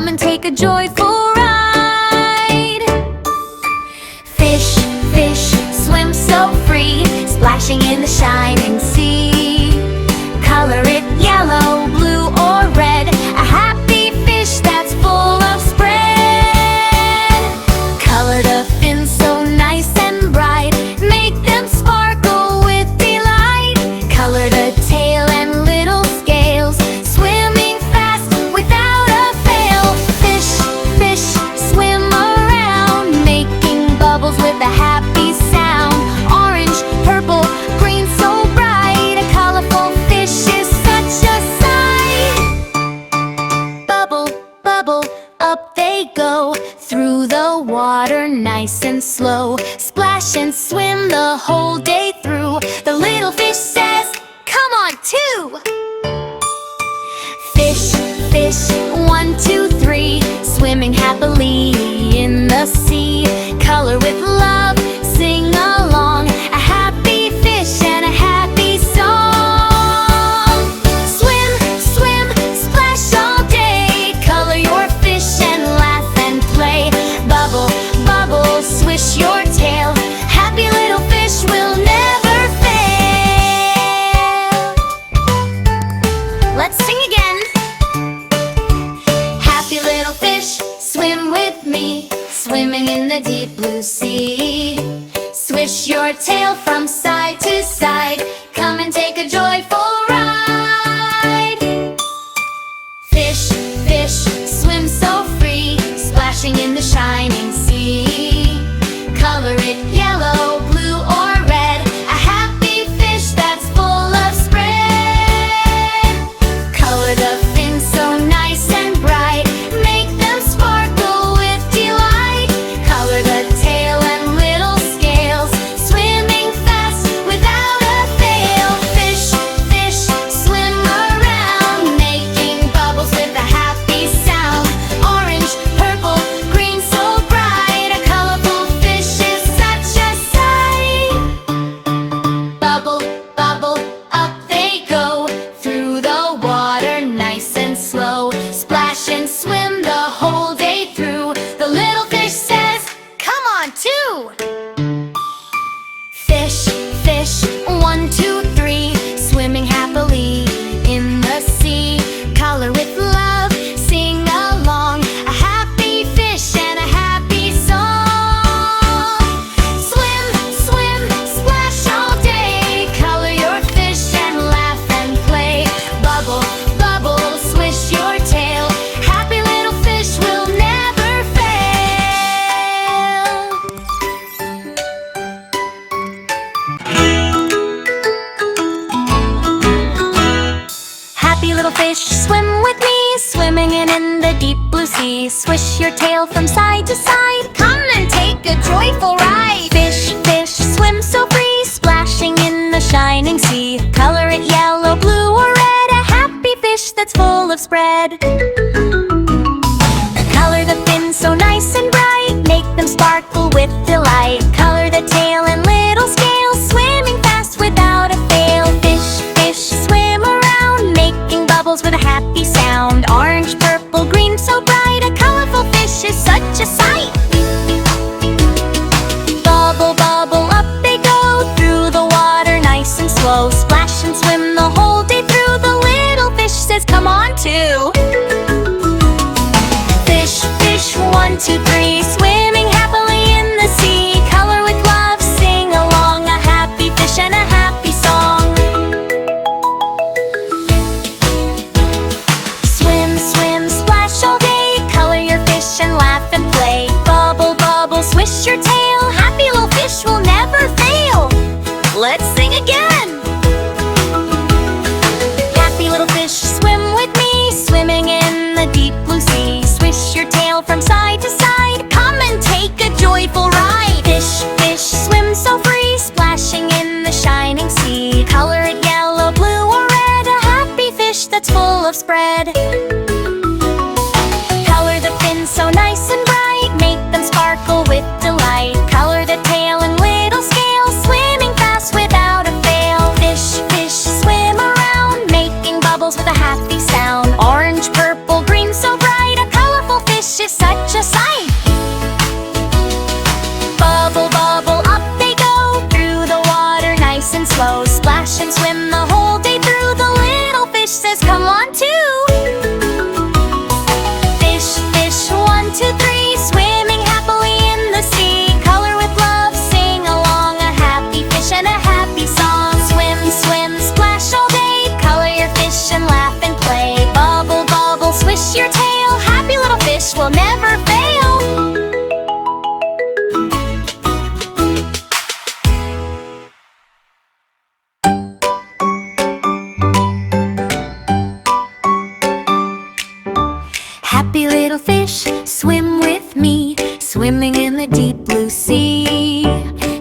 Come and take a joyful ride. Fish, fish, swim so free, splashing in the shining sea. Color it yellow, blue, or red, a happy fish that's full of spread. Color the fins so nice and bright, make them sparkle with delight. Color the tail and little scales, swimming fast without a fail. Fish, fish, swim around, making bubbles with a happy sound. Orange, purple, green, so bright, a colorful fish is such a sight. Bubble, bubble, up they go, through the water nice and slow. Splash and swim the whole day through. The little fish says, "Come on, too!" Fish, fish, 1, 2, 3, swimming happily in the sea. Color with love, sing along, a happy fish and a happy song. Swim, swim, splash all day, color your fish and laugh and play. Bubble, bubble, swish your tail, happy little fish will never fail. Let's sing again. Happy little fish, swim with me, swimming in the deep blue sea. Swish your tail from side to side, come and take a joyful ride. Fish, fish, swim so free, splashing in the shining sea. Color it yellow, blue, or red, a happy fish that's full of spread. Color the fins so nice and bright, make them sparkle with delight. Color the tail and little scales, swimming fast without a fail. Fish, fish, swim around, making bubbles with a happy sound. Orange, purple, green, so bright, a colorful fish is such a sight. Bubble, bubble, up they go, through the water nice and slow. Splash and swim the whole day through. The little fish says, "Come on, too!" Fish, fish, 1, 2, 3, swimming happily in the sea. Color with love, sing along, a happy fish and a happy song. Swim, swim, splash all day, color your fish and laugh and play. Bubble, bubble, swish your tail, happy little fish will never fail. Happy little fish, swim with me, swimming in the deep blue sea. Swish your tail from side to side, come and take a joyful ride. Fish, fish, swim so free, splashing in the shining sea. Color it yellow, blue, or red, a happy fish that's full of spread. Color the fins so nice and bright, make them sparkle with delight. Color the tail and little scales, swimming fast without a fail. Fish, fish, swim around, making bubbles with a happy sound. Orange, purple, green, so bright, a colorful fish is such a sight. Bubble, bubble, up they go, through the water nice and slow. Splash and swim the whole day through. The little fish says, "Come on, too!" Fish, fish, 1, 2, 3, swimming happily in the sea. Color with love, sing along, a happy fish and a happy song. Swim, swim, splash all day, color your fish and laugh and play. Bubble, bubble, swish your tail, happy little fish will never fail. Let's sing again. Happy little fish, swim with me, swimming in the deep blue sea. Swish your tail from side to side, come and take a joyful ride. Fish, fish, swim so free, splashing in the shining sea. Color it yellow, blue, or red, a happy fish that's full of spread. Color the fins so nice and bright, make them sparkle with delight. Color the tail and little scales, swimming fast without a fail. Fish, fish, swim around, making bubbles with a happy sound. Orange, purple, green, so bright, a colorful little fish will never fail. Happy little fish, swim with me, swimming in the deep blue sea.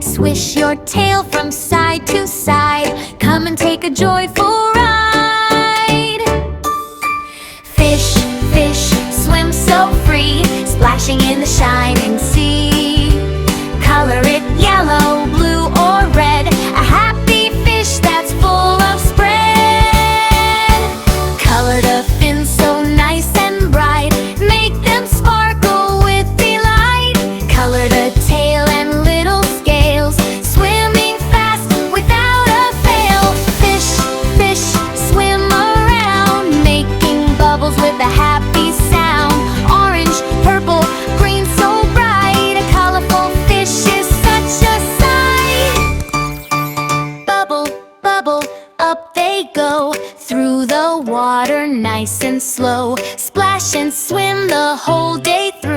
Swish your tail from side to side, come and take a joyful ride. Fish, fish, swim so free, splashing in the shining sea. Color it yellow, blue, or red, a happy fish that's full of spread. Color the fins so nice and bright, make them sparkle with delight. Color the tail and little scales, swimming fast without a fail. Fish, fish, swim around, making bubbles with a happy sound. Orange, purple, green, so bright, a colorful fish is such a sight. Bubble, bubble, up they go, through the water nice and slow. Splash and swim the whole day through.